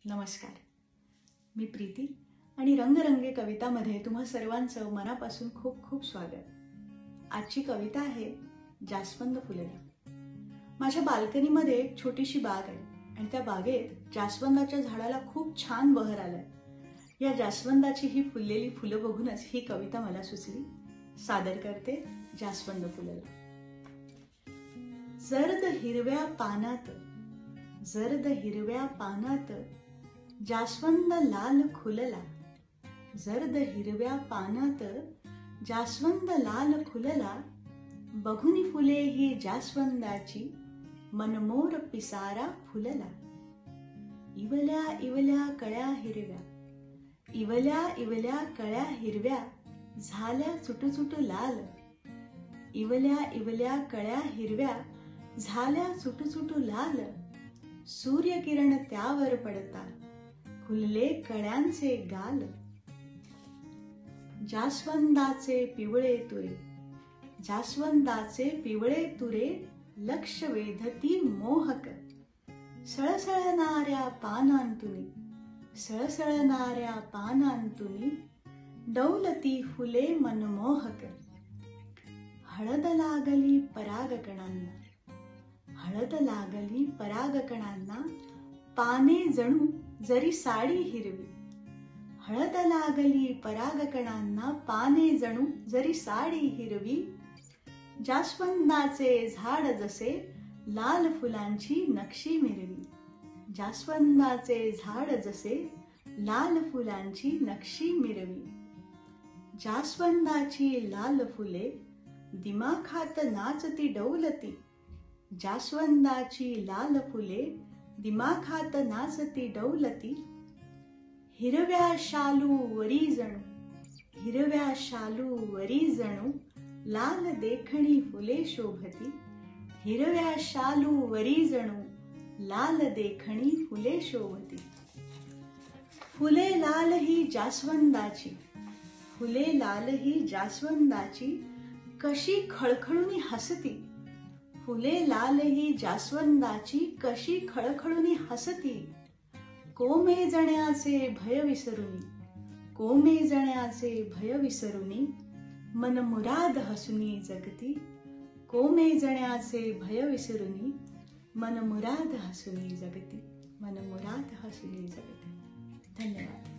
नमस्कार, मी प्रीती आणि रंगरंगे कवितामध्ये तुम्हा सर्वांचं मनापासून खूप खूप स्वागत। आजची कविता आहे जास्वंद फुलेला। माझ्या बाल्कनीमध्ये एक छोटीशी बाग आहे आणि त्या बागेत जास्वंदाच्या झाडाला खूप छान बहर आलाय। या जास्वंदाची ही फुललेली फुलं बघूनच ही कविता मला सुचली। सादर करते जास्वंद फुलेला। जर्द हिरव्या पानात जास्वंद लाल खुलला। जर्द हिरव्या पानात जास्वंद लाल खुलला। बघुनी फुले ही जास्वंदाची मनमोर पिसारा फुलला। इवल्या इवल्या कळ्या हिरव्या, इवल्या इवल्या कळ्या हिरव्या झाल्या चुटचुट लाल। इवल्या इवल्या कळ्या हिरव्या झाल्या चुटचुट लाल। सूर्यकिरण त्यावर पडता खुलले कळ्यांचे गाल। जास्वंदाचे पिवळे तुरे, जास्वंदाचे पिवळे तुरे लक्ष वेधती मोहक। सळसळणाऱ्या पानांतुनी, सळसळणाऱ्या पानांतुनी डौलती फुले मनमोहक। हळद लागली परागकणांना, हळद लागली परागकणांना पाने जणू जरी साडी हिरवी। हळद लागली परागकणांना पाने जणू जरी साडी हिरवी। जास्वंदाचे झाड जसे लाल फुलांची नक्षी मिरवी। जास्वंदाचे झाड जसे लाल फुलांची नक्षी मिरवी। जास्वंदाची लाल फुले दिमाखात नाचती डौलती। जास्वंदाची लाल फुले दिमाखात नाचती डौलती। हिरव्या शालू वरी जणू, हिरव्या शालू वरी जणू लाल देखणी फुले शोभती। हिरव्या शालू वरी जणू लाल देखणी फुले शोभती। फुले लाल ही जास्वंदाची, फुले लाल ही जास्वंदाची कशी खळखळूनी हसती। फुले लाल ही जास्वंदाची कशी खळखळूनी हसती। कोमे जण्याचे भय विसरुनी, कोमे जण्याचे भय विसरुनी मनमुराद हसुनी जगती। कोमे जण्याचे भय विसरुनी मनमुराद हसुनी जगती, मनमुराद हसुनी जगती। धन्यवाद।